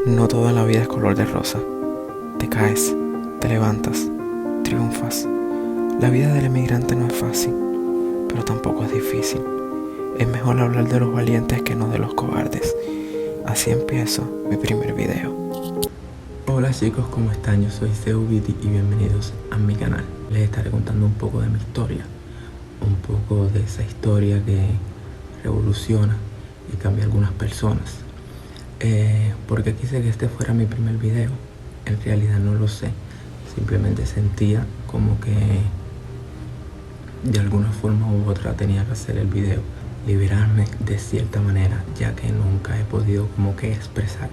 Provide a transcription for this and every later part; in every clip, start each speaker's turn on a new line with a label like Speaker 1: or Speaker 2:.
Speaker 1: No toda la vida es color de rosa. Te caes, te levantas, triunfas. La vida del emigrante no es fácil, pero tampoco es difícil. Es mejor hablar de los valientes que no de los cobardes. Así empiezo mi primer video.
Speaker 2: Hola chicos, ¿cómo están? Yo soy Zeubiti y bienvenidos a mi canal. Les estaré contando un poco de mi historia, un poco de esa historia que revoluciona y cambia a algunas personas. Porque quise que este fuera mi primer video. En realidad no lo sé, simplemente sentía como que de alguna forma u otra tenía que hacer el video, liberarme de cierta manera, ya que nunca he podido como que expresar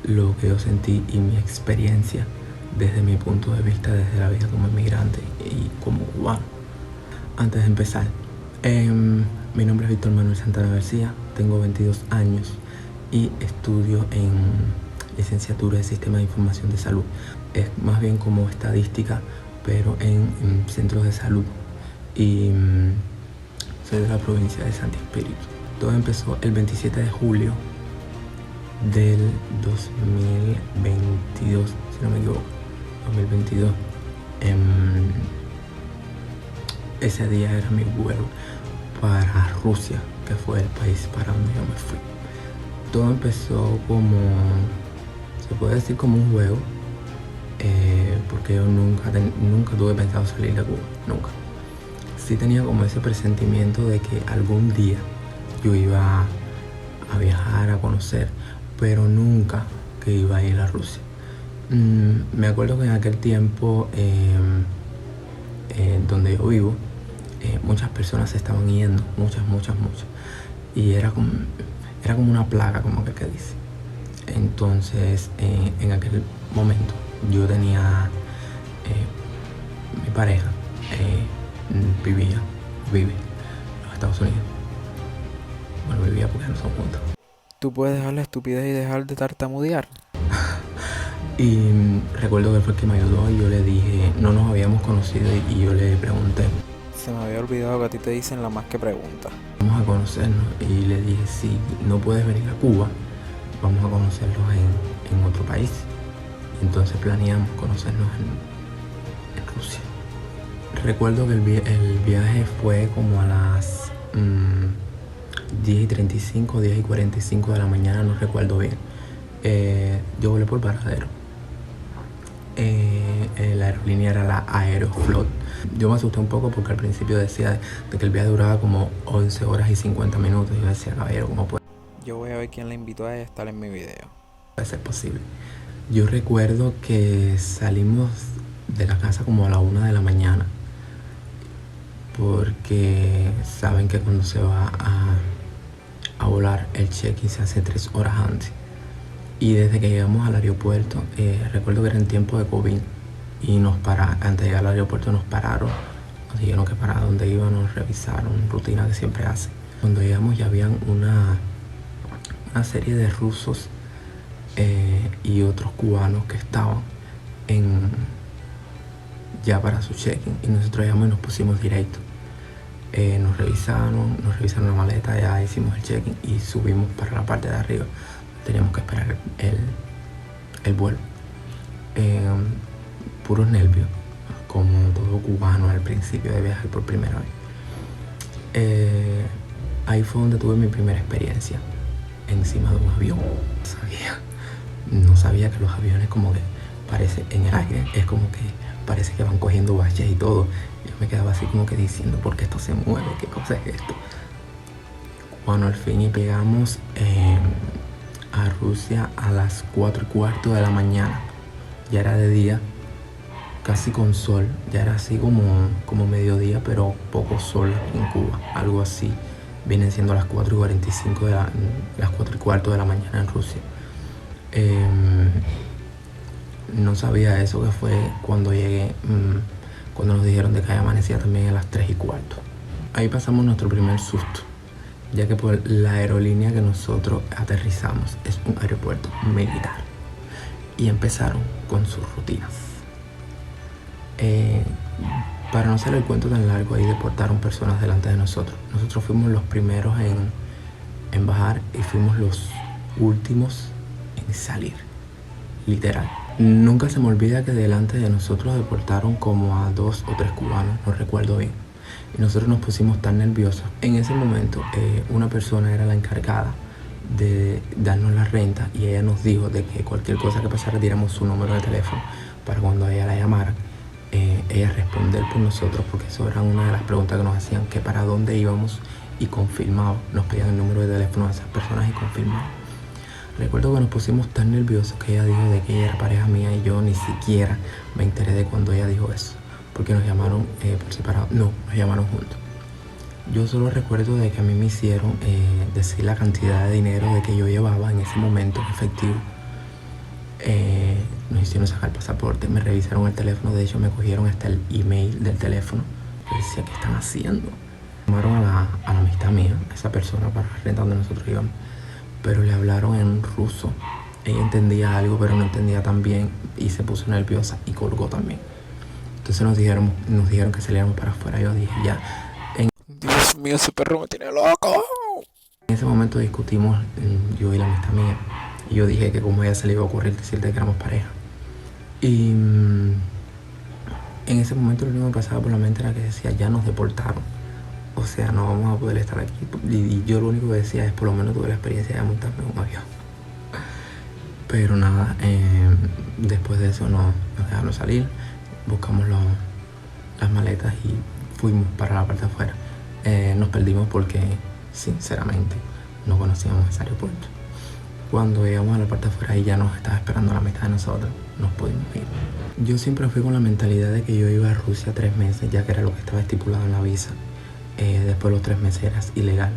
Speaker 2: lo que yo sentí y mi experiencia desde mi punto de vista, desde la vida como inmigrante y como cubano. Antes de empezar, mi nombre es Víctor Manuel Santana García, tengo 22 años y estudio en licenciatura de Sistema de Información de Salud. Es más bien como estadística, pero en centros de salud, y soy de la provincia de Santi Espíritu. Todo empezó el 27 de julio del 2022, si no me equivoco, 2022. Ese día era mi vuelo para Rusia, que fue el país para donde yo me fui. Todo empezó como, se puede decir, como un juego, porque yo nunca tuve pensado salir de Cuba, nunca. Sí tenía como ese presentimiento de que algún día yo iba a viajar, a conocer, pero nunca que iba a ir a Rusia. Me acuerdo que en aquel tiempo, donde yo vivo, muchas personas se estaban yendo, muchas, y era como una plaga, como que dice. Entonces, en aquel momento yo tenía mi pareja, vive en los Estados Unidos. Bueno, vivía porque no son juntos.
Speaker 1: ¿Tú puedes dejar la estupidez y dejar de tartamudear?
Speaker 2: Y recuerdo que fue el que me ayudó y yo le dije, no nos habíamos conocido, y yo le pregunté.
Speaker 1: Se me había olvidado que a ti te dicen la más que pregunta.
Speaker 2: Vamos a conocernos, y le dije, si no puedes venir a Cuba, vamos a conocernos en otro país. Y entonces planeamos conocernos en Rusia. Recuerdo que el viaje fue como a las 10:35, 10:45 de la mañana, no recuerdo bien. Yo volé por Varadero. La aerolínea era la Aeroflot. Yo me asusté un poco porque al principio decía de que el viaje duraba como 11 horas y 50 minutos. Yo decía, caballero, ¿cómo puede
Speaker 1: Yo voy a ver quién la invitó a estar en mi video.
Speaker 2: ser posible? Yo recuerdo que salimos de la casa como a la 1 de la mañana, porque saben que cuando se va a volar, el check-in se hace 3 horas antes. Y desde que llegamos al aeropuerto, recuerdo que era en tiempo de COVID, y antes de llegar al aeropuerto nos pararon, nos dijeron que para donde íbamos, nos revisaron, rutina que siempre hacen. Cuando llegamos ya habían una serie de rusos y otros cubanos que estaban ya para su check-in, y nosotros llegamos y nos pusimos directo. Nos revisaron la maleta, ya hicimos el check-in y subimos para la parte de arriba. Teníamos que esperar el vuelo. Puros nervios, como todo cubano al principio de viajar por primera vez. Ahí fue donde tuve mi primera experiencia encima de un avión. No sabía que los aviones, como que parece en el aire, es como que parece que van cogiendo baches y todo. Yo me quedaba así como que diciendo, ¿por qué esto se mueve? ¿Qué cosa es esto? Bueno, al fin y llegamos a Rusia a las 4:15 de la mañana. Ya era de día, casi con sol. Ya era así como mediodía, pero poco sol aquí en Cuba. Algo así. Vienen siendo las 4:45 las 4:15 de la mañana en Rusia. No sabía eso, que fue cuando llegué, cuando nos dijeron de que amanecía también a las 3:15. Ahí pasamos nuestro primer susto, ya que por la aerolínea que nosotros aterrizamos es un aeropuerto militar, y empezaron con sus rutinas. Para no hacer el cuento tan largo, ahí deportaron personas delante de nosotros. Nosotros fuimos los primeros en bajar y fuimos los últimos en salir, literal. Nunca se me olvida que delante de nosotros deportaron como a 2 o 3 cubanos, no recuerdo bien. Y nosotros nos pusimos tan nerviosos. En ese momento una persona era la encargada de darnos la renta y ella nos dijo de que cualquier cosa que pasara diéramos su número de teléfono para cuando ella la llamara, ella responder por nosotros, porque eso era una de las preguntas que nos hacían, que para dónde íbamos, y confirmado, nos pedían el número de teléfono de esas personas y confirmado. Recuerdo que nos pusimos tan nerviosos que ella dijo de que ella era pareja mía y yo ni siquiera me enteré de cuando ella dijo eso, porque nos llamaron por separado, no, nos llamaron juntos. Yo solo recuerdo de que a mí me hicieron decir la cantidad de dinero de que yo llevaba en ese momento en efectivo. Nos hicieron sacar el pasaporte, me revisaron el teléfono, de hecho me cogieron hasta el email del teléfono. Yo decía, ¿qué están haciendo? Llamaron a la amistad mía, a esa persona para la renta donde nosotros íbamos, pero le hablaron en ruso. Ella entendía algo, pero no entendía tan bien y se puso nerviosa y colgó también. Entonces nos dijeron que saliéramos para afuera. Yo dije, ya.
Speaker 1: Dios mío, ese perro me tiene loco.
Speaker 2: En ese momento discutimos yo y la amistad mía. Y yo dije que como a ella se le iba a ocurrir decirle que éramos pareja. Y en ese momento lo único que pasaba por la mente era que decía, ya nos deportaron. O sea, no vamos a poder estar aquí. Y yo lo único que decía es, por lo menos tuve la experiencia de montarme en un avión. Pero nada, después de eso nos dejaron salir. Buscamos las maletas y fuimos para la parte de afuera. Nos perdimos porque, sinceramente, no conocíamos ese aeropuerto. Cuando llegamos a la parte de afuera y ya nos estaba esperando la mitad de nosotros, nos pudimos ir. Yo siempre fui con la mentalidad de que yo iba a Rusia 3 meses, ya que era lo que estaba estipulado en la visa. Después de los 3 meses era ilegal.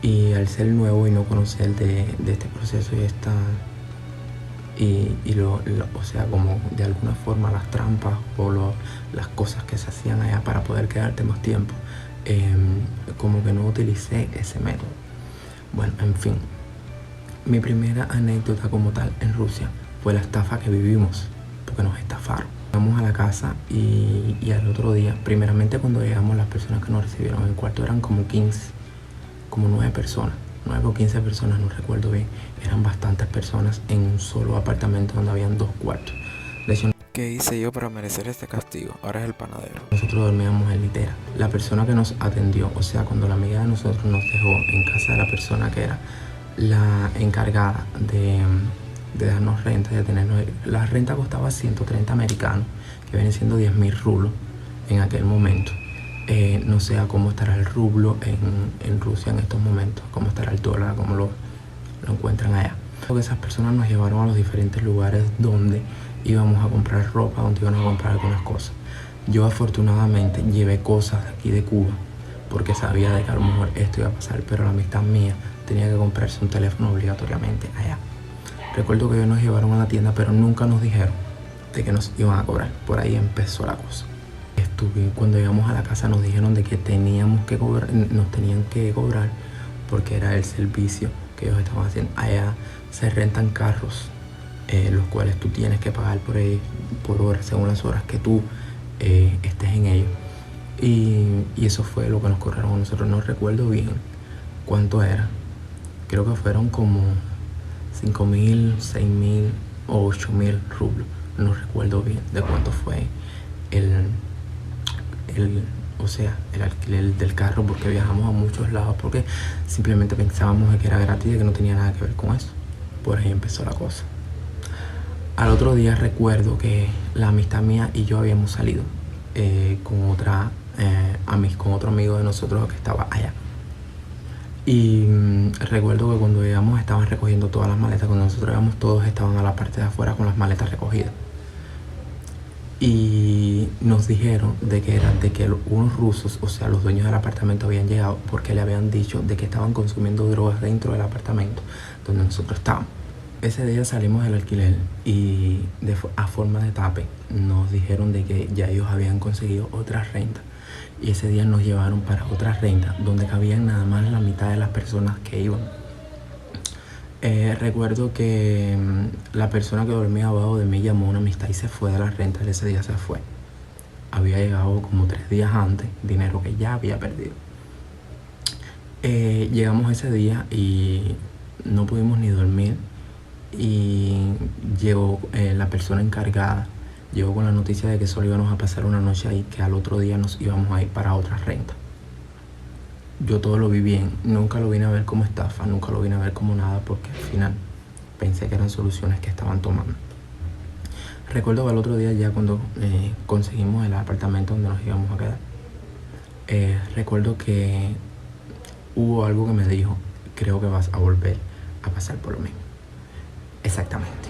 Speaker 2: Y al ser nuevo y no conocer de este proceso o sea, como de alguna forma las trampas o las cosas que se hacían allá para poder quedarte más tiempo, como que no utilicé ese método. Bueno, en fin, mi primera anécdota como tal en Rusia fue la estafa que vivimos, porque nos estafaron. Llegamos a la casa y al otro día, primeramente cuando llegamos, las personas que nos recibieron en el cuarto eran como 9 personas. 9 o 15 personas, no recuerdo bien. Eran bastantes personas en un solo apartamento donde habían 2 cuartos. De hecho,
Speaker 1: ¿qué hice yo para merecer este castigo? Ahora es el panadero.
Speaker 2: nosotros dormíamos en litera. La persona que nos atendió, o sea, cuando la amiga de nosotros nos dejó en casa de la persona que era la encargada de darnos renta, de tenernos, la renta costaba 130 americanos, que vienen siendo 10.000 rublos en aquel momento. No sé a cómo estará el rublo en Rusia en estos momentos, cómo estará el dólar, cómo lo encuentran allá. Porque esas personas nos llevaron a los diferentes lugares donde íbamos a comprar ropa, donde íbamos a comprar algunas cosas. Yo afortunadamente llevé cosas de aquí de Cuba, porque sabía de que a lo mejor esto iba a pasar, pero la amistad mía tenía que comprarse un teléfono obligatoriamente allá. Recuerdo que ellos nos llevaron a la tienda, pero nunca nos dijeron de que nos iban a cobrar. Por ahí empezó la cosa. Cuando llegamos a la casa nos dijeron de que teníamos que cobrar, nos tenían que cobrar porque era el servicio que ellos estaban haciendo. Allá se rentan carros, los cuales tú tienes que pagar por horas, según las horas que tú estés en ellos. Y eso fue lo que nos cobraron a nosotros. No recuerdo bien cuánto era. Creo que fueron como 5.000, 6.000 o 8.000 rublos. No recuerdo bien de cuánto fue el alquiler del carro, porque viajamos a muchos lados porque simplemente pensábamos de que era gratis y que no tenía nada que ver con eso. Por ahí empezó la cosa. Al otro día recuerdo que la amistad mía y yo habíamos salido con otro amigo de nosotros que estaba allá. Y recuerdo que cuando llegamos estaban recogiendo todas las maletas. Cuando nosotros llegamos, todos estaban a la parte de afuera con las maletas recogidas. Y nos dijeron de que unos rusos, o sea, los dueños del apartamento, habían llegado porque le habían dicho de que estaban consumiendo drogas dentro del apartamento donde nosotros estábamos. Ese día salimos del alquiler y a forma de tape nos dijeron de que ya ellos habían conseguido otras rentas. Y ese día nos llevaron para otras rentas donde cabían nada más la mitad de las personas que iban. Recuerdo que la persona que dormía abajo de mí llamó a una amistad y se fue de la renta. Ese día se fue. Había llegado como 3 días antes, dinero que ya había perdido. Llegamos ese día y no pudimos ni dormir. y llegó la persona encargada, llegó con la noticia de que solo íbamos a pasar una noche ahí, que al otro día nos íbamos a ir para otra renta. Yo todo lo vi bien, nunca lo vine a ver como estafa, nunca lo vine a ver como nada, porque al final pensé que eran soluciones que estaban tomando. Recuerdo que al otro día, ya cuando conseguimos el apartamento donde nos íbamos a quedar, recuerdo que hubo algo que me dijo: creo que vas a volver a pasar por lo mismo. Exactamente.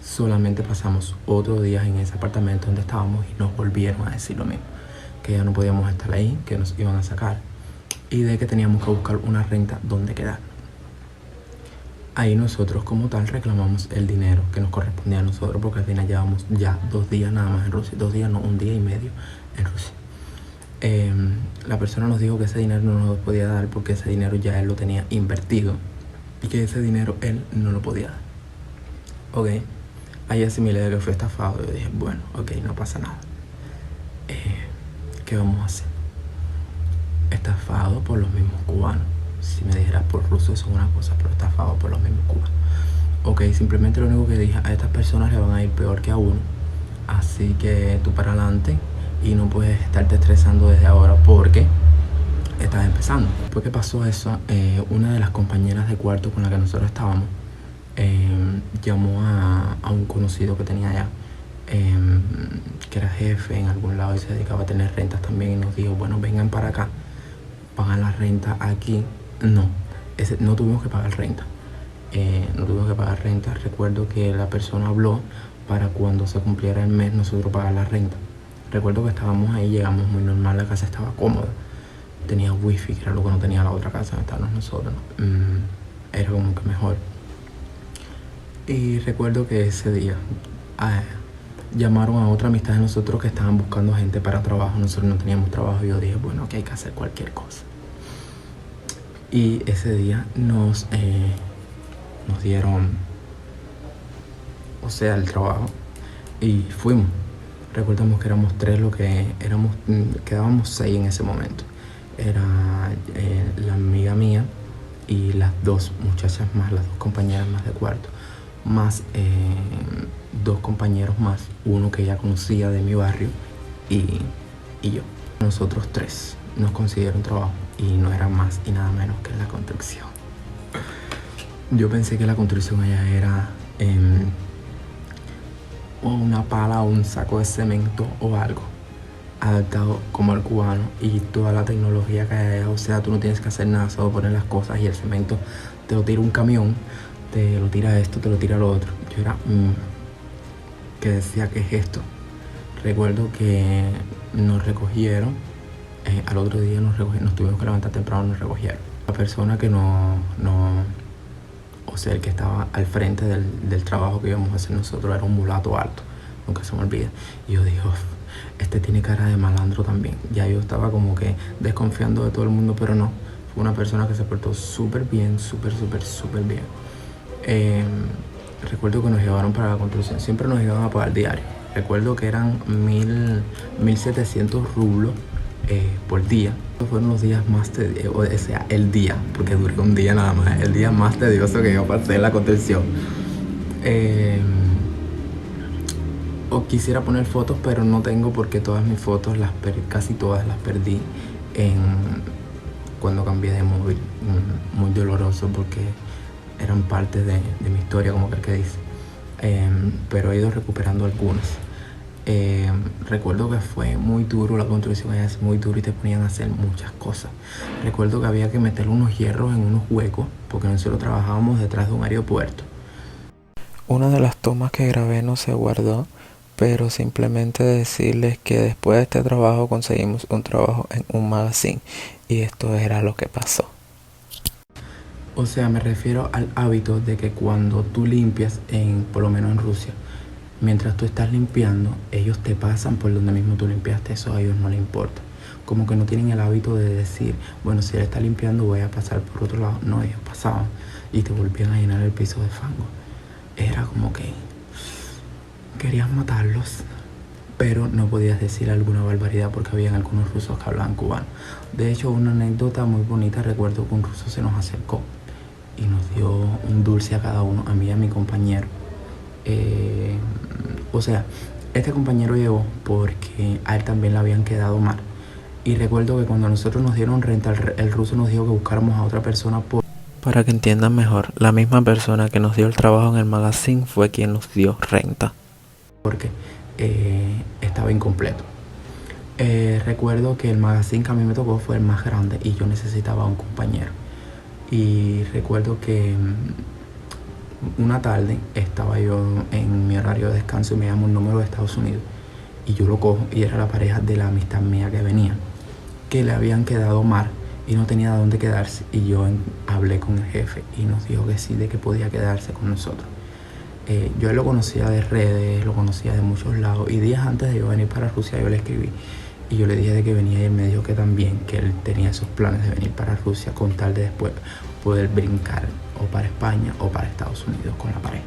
Speaker 2: Solamente pasamos otro día en ese apartamento donde estábamos y nos volvieron a decir lo mismo, que ya no podíamos estar ahí, que nos iban a sacar y de que teníamos que buscar una renta donde quedar. Ahí nosotros como tal reclamamos el dinero que nos correspondía a nosotros, porque al final llevamos ya 2 días nada más en Rusia, 2 días no, 1 día y medio en Rusia. La persona nos dijo que ese dinero no nos lo podía dar porque ese dinero ya él lo tenía invertido y que ese dinero él no lo podía dar. Ok, ahí asimilé de que fue estafado. Yo dije, bueno, ok, no pasa nada. ¿Qué vamos a hacer? Estafado por los mismos cubanos. Si me dijeras por rusos eso es una cosa, pero estafado por los mismos cubanos. Ok, simplemente lo único que dije: a estas personas le van a ir peor que a uno, así que tú para adelante y no puedes estarte estresando desde ahora porque estás empezando. Después que pasó eso, una de las compañeras de cuarto con la que nosotros estábamos llamó a un conocido que tenía allá, que era jefe en algún lado y se dedicaba a tener rentas también, y nos dijo: bueno, vengan para acá, pagan la renta aquí. No tuvimos que pagar renta. Recuerdo que la persona habló para cuando se cumpliera el mes nosotros pagar la renta. Recuerdo que estábamos ahí, llegamos muy normal, la casa estaba cómoda, tenía wifi, que era lo que no tenía la otra casa donde estábamos nosotros, ¿no? Era como que mejor. Y recuerdo que ese día llamaron a otra amistad de nosotros que estaban buscando gente para trabajo. Nosotros no teníamos trabajo y yo dije, bueno, que hay que hacer cualquier cosa. Y ese día nos dieron, o sea, el trabajo y fuimos. Recordamos que éramos 3 lo que éramos, quedábamos 6 en ese momento. Era la amiga mía y las 2 muchachas más, las 2 compañeras más de cuarto, más 2 compañeros más, uno que ella conocía de mi barrio y yo. Nosotros 3 nos consiguieron trabajo y no era más y nada menos que en la construcción. Yo pensé que la construcción allá era una pala o un saco de cemento o algo adaptado como el cubano y toda la tecnología que hay allá. O sea, tú no tienes que hacer nada, solo poner las cosas y el cemento te lo tira un camión, te lo tira esto, te lo tira lo otro. Yo era que decía, ¿qué es esto? Recuerdo que nos recogieron, al otro día nos tuvimos que levantar temprano, nos recogieron. La persona que o sea, el que estaba al frente del trabajo que íbamos a hacer nosotros era un mulato alto, nunca se me olvida. Y yo dije, este tiene cara de malandro también. Ya yo estaba como que desconfiando de todo el mundo, pero no. Fue una persona que se portó súper bien, súper bien. Recuerdo que nos llevaron para la construcción, siempre nos iban a pagar diario. Recuerdo que eran 1.700 rublos por día. Fueron los días más tediosos, o sea, el día, porque duró un día nada más, el día más tedioso que yo pasé en la construcción. O quisiera poner fotos, pero no tengo, porque todas mis fotos, casi todas las perdí cuando cambié de móvil. Muy doloroso porque eran parte de mi historia, como que dice. Pero he ido recuperando algunas. Recuerdo que fue muy duro, la construcción allá es muy duro y te ponían a hacer muchas cosas. Recuerdo que había que meter unos hierros en unos huecos porque nosotros trabajábamos detrás de un aeropuerto.
Speaker 1: Una de las tomas que grabé no se guardó, pero simplemente decirles que después de este trabajo conseguimos un trabajo en un magazine y esto era lo que pasó.
Speaker 2: O sea, me refiero al hábito de que cuando tú limpias, por lo menos en Rusia, mientras tú estás limpiando, ellos te pasan por donde mismo tú limpiaste. Eso a ellos no les importa. Como que no tienen el hábito de decir, bueno, si él está limpiando voy a pasar por otro lado. No, ellos pasaban y te volvían a llenar el piso de fango. Era como que querías matarlos, pero no podías decir alguna barbaridad porque habían algunos rusos que hablaban cubano. De hecho, una anécdota muy bonita, recuerdo que un ruso se nos acercó y nos dio un dulce a cada uno, a mí y a mi compañero. O sea, este compañero llegó porque a él también le habían quedado mal. Y recuerdo que cuando nosotros nos dieron renta, el ruso nos dijo que buscáramos a otra persona
Speaker 1: Para que entiendan mejor, la misma persona que nos dio el trabajo en el magazine fue quien nos dio renta.
Speaker 2: Porque estaba incompleto. Recuerdo que el magazine que a mí me tocó fue el más grande y yo necesitaba un compañero. Y recuerdo que una tarde estaba yo en mi horario de descanso y me llama un número de Estados Unidos. Y yo lo cojo y era la pareja de la amistad mía que venía, que le habían quedado mal y no tenía dónde quedarse. Y yo hablé con el jefe y nos dijo que sí, de que podía quedarse con nosotros. Yo lo conocía de redes, lo conocía de muchos lados. Y días antes de yo venir para Rusia yo le escribí. Y yo le dije de que venía y él me dijo que también, que él tenía esos planes de venir para Rusia con tal de después poder brincar o para España o para Estados Unidos con la pareja.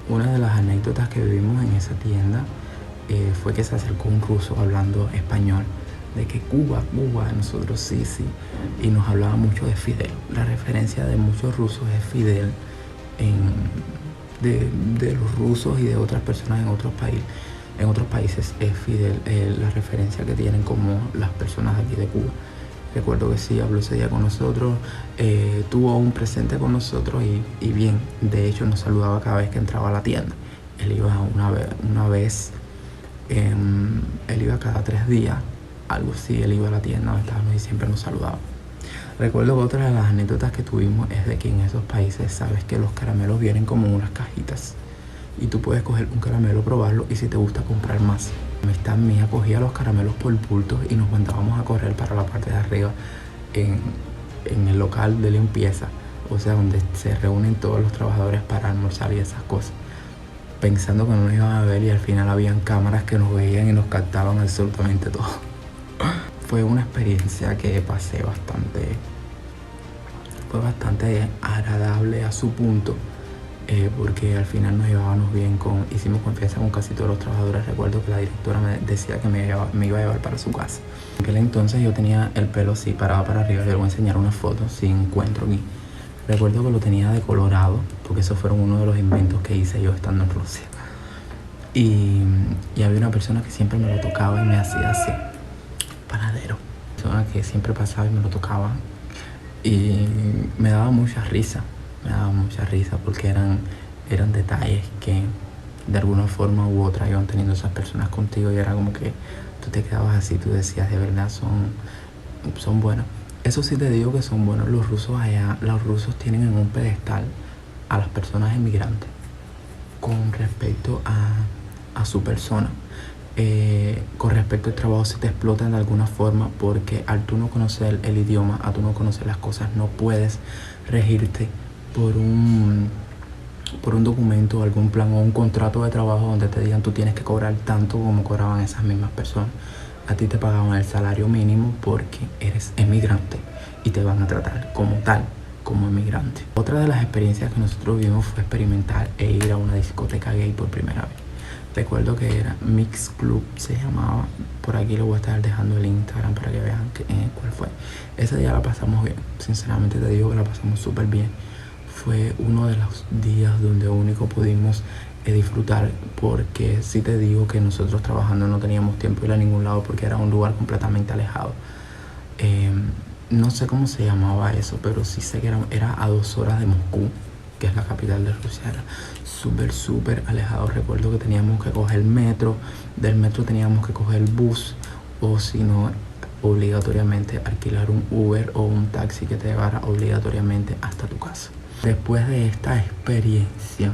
Speaker 2: Una de las anécdotas que vivimos en esa tienda fue que se acercó un ruso hablando español, de que Cuba, nosotros sí, y nos hablaba mucho de Fidel. La referencia de muchos rusos es Fidel, de los rusos y de otras personas en otros países es Fidel, la referencia que tienen como las personas aquí de Cuba. Recuerdo que sí, habló ese día con nosotros, tuvo un presente con nosotros y bien, de hecho nos saludaba cada vez que entraba a la tienda. Él iba una vez, él iba cada 3 días, algo así, él iba a la tienda donde estábamos y siempre nos saludaba. Recuerdo que otra de las anécdotas que tuvimos es de que en esos países sabes que los caramelos vienen como en unas cajitas y tú puedes coger un caramelo, probarlo y si te gusta comprar más. La amistad mía cogía los caramelos por bultos y nos mandábamos a correr para la parte de arriba en el local de limpieza, o sea, donde se reúnen todos los trabajadores para almorzar y esas cosas, pensando que no nos iban a ver y al final habían cámaras que nos veían y nos captaban absolutamente todo. Fue una experiencia que pasé fue bastante agradable a su punto, porque al final nos llevábamos bien, hicimos confianza con casi todos los trabajadores. Recuerdo que la directora me decía que me iba a llevar para su casa. En aquel entonces yo tenía el pelo así parado para arriba, les voy a enseñar una foto si encuentro aquí. Recuerdo que lo tenía de colorado, porque esos fueron uno de los inventos que hice yo estando en Rusia. Y había una persona que siempre me lo tocaba y me hacía así, panadero. Persona que siempre pasaba y me lo tocaba y me daba mucha risa porque eran detalles que de alguna forma u otra iban teniendo esas personas contigo y era como que tú te quedabas así, tú decías de verdad son buenos. Eso sí te digo que son buenos. Los rusos tienen en un pedestal a las personas emigrantes con respecto a su persona. Con respecto al trabajo se te explotan de alguna forma porque al tú no conocer el idioma, al tú no conocer las cosas, no puedes regirte por un documento, algún plan o un contrato de trabajo donde te digan tú tienes que cobrar tanto como cobraban esas mismas personas. A ti te pagaban el salario mínimo porque eres emigrante y te van a tratar como tal, como emigrante. Otra de las experiencias que nosotros vimos fue experimentar e ir a una discoteca gay por primera vez. Recuerdo que era Mix Club, se llamaba. Por aquí lo voy a estar dejando el Instagram para que vean cuál fue. Ese día la pasamos bien, sinceramente te digo que la pasamos súper bien. Fue uno de los días donde único pudimos disfrutar, porque sí te digo que nosotros trabajando no teníamos tiempo de ir a ningún lado porque era un lugar completamente alejado. No sé cómo se llamaba eso, pero sí sé que era a 2 horas de Moscú, que es la capital de Rusia. Era súper alejado. Recuerdo que teníamos que coger el metro, del metro teníamos que coger el bus o si no, obligatoriamente alquilar un Uber o un taxi que te llevara obligatoriamente hasta tu casa. Después de esta experiencia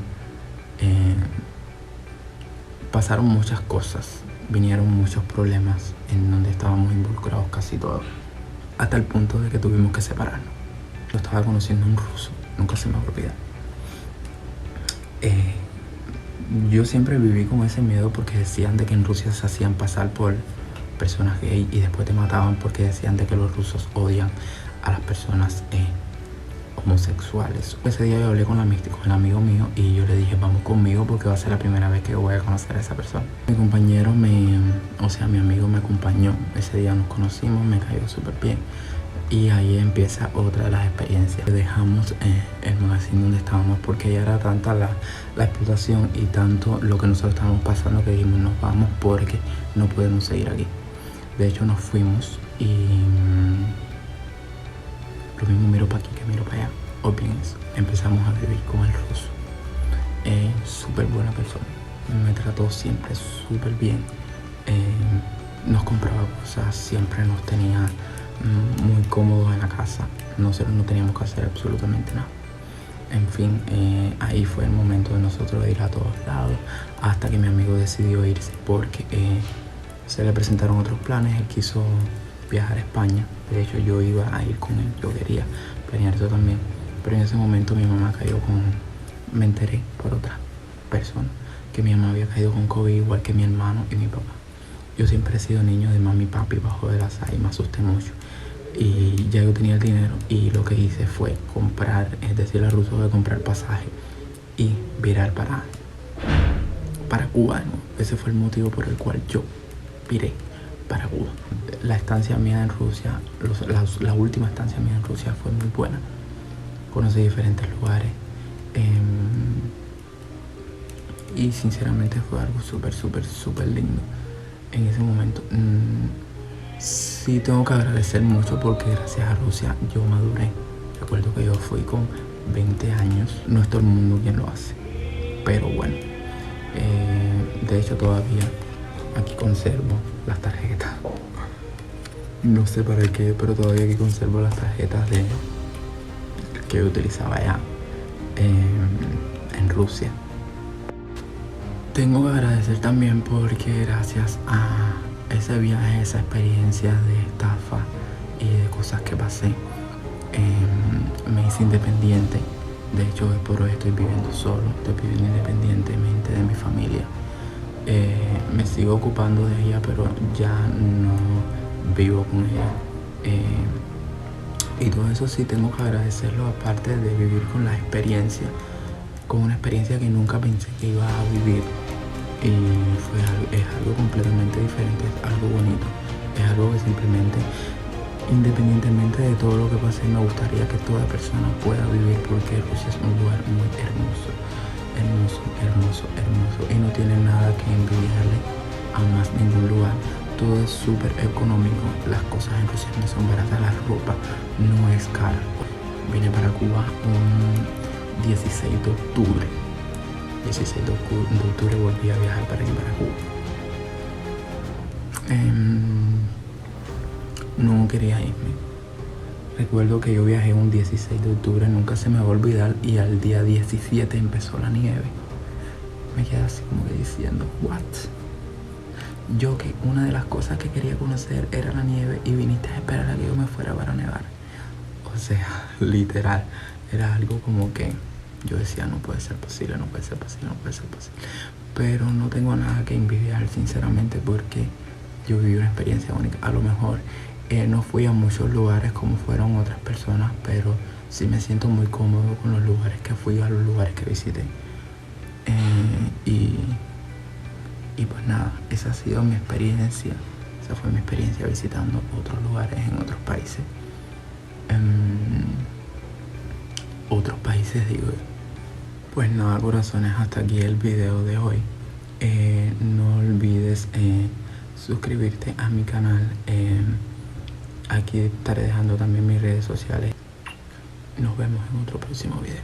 Speaker 2: pasaron muchas cosas, vinieron muchos problemas en donde estábamos involucrados casi todos, hasta el punto de que tuvimos que separarnos. Yo estaba conociendo a un ruso, nunca se me va a olvidar. Yo siempre viví con ese miedo porque decían de que en Rusia se hacían pasar por personas gay y después te mataban porque decían de que los rusos odian a las personas homosexuales. Ese día yo hablé con el amigo mío y yo le dije vamos conmigo porque va a ser la primera vez que yo voy a conocer a esa persona. Mi compañero mi amigo me acompañó. Ese día nos conocimos, me cayó súper bien. Y ahí empieza otra de las experiencias. Dejamos el magazine donde estábamos porque ya era tanta la explotación y tanto lo que nosotros estábamos pasando que dijimos nos vamos porque no podemos seguir aquí. De hecho nos fuimos y lo mismo miro para aquí que miro para allá. O bien eso, empezamos a vivir con el ruso. Súper buena persona, me trató siempre súper bien. Nos compraba cosas, siempre nos tenía muy cómodos en la casa. Nosotros no teníamos que hacer absolutamente nada. En fin, ahí fue el momento de nosotros ir a todos lados hasta que mi amigo decidió irse porque se le presentaron otros planes. Él quiso viajar a España. De hecho yo iba a ir con él, yo quería planear eso también, pero en ese momento mi mamá cayó me enteré por otra persona que mi mamá había caído con COVID igual que mi hermano y mi papá. Yo siempre he sido niño de mami y papi bajo de la sala y me asusté mucho. Y ya yo tenía el dinero y lo que hice fue comprar, es decir, al ruso de comprar pasaje y virar para Cuba, ¿no? Ese fue el motivo por el cual yo viré para Cuba. La estancia mía en Rusia, la última estancia mía en Rusia fue muy buena. Conocí diferentes lugares y sinceramente fue algo súper lindo. En ese momento sí tengo que agradecer mucho porque gracias a Rusia yo maduré. Recuerdo que yo fui con 20 años, no es todo el mundo quien lo hace, pero bueno, de hecho todavía aquí conservo las tarjetas, no sé para qué, pero todavía aquí conservo las tarjetas que yo utilizaba allá en Rusia. Tengo que agradecer también porque gracias a ese viaje, esa experiencia de estafa y de cosas que pasé, me hice independiente. De hecho hoy por hoy estoy viviendo solo, estoy viviendo independientemente de mi familia. Me sigo ocupando de ella, pero ya no vivo con ella. Y todo eso sí tengo que agradecerlo, aparte de vivir con la experiencia, con una experiencia que nunca pensé que iba a vivir. Y es algo completamente diferente, es algo bonito, es algo que simplemente, independientemente de todo lo que pase, me gustaría que toda persona pueda vivir porque Rusia es un lugar muy hermoso, y no tiene nada que envidiarle a más ningún lugar. Todo es súper económico, las cosas en Rusia no son baratas, la ropa no es cara. Vine para Cuba un 16 de octubre. 16 de octubre volví a viajar para aquí, para Cuba. No quería irme. Recuerdo que yo viajé un 16 de octubre, nunca se me va a olvidar, y al día 17 empezó la nieve. Me quedé así como que diciendo, ¿what? Yo que una de las cosas que quería conocer era la nieve y viniste a esperar a que yo me fuera para nevar. O sea, literal, era algo como que yo decía, no puede ser posible. Pero no tengo nada que envidiar, sinceramente, porque yo viví una experiencia única. A lo mejor no fui a muchos lugares como fueron otras personas, pero sí me siento muy cómodo con los lugares que fui, a los lugares que visité. Y pues nada, esa ha sido mi experiencia. Esa fue mi experiencia visitando otros lugares en otros países. Otros países, digo. Pues nada, corazones, hasta aquí el video de hoy. No olvides suscribirte a mi canal. Aquí estaré dejando también mis redes sociales. Nos vemos en otro próximo video.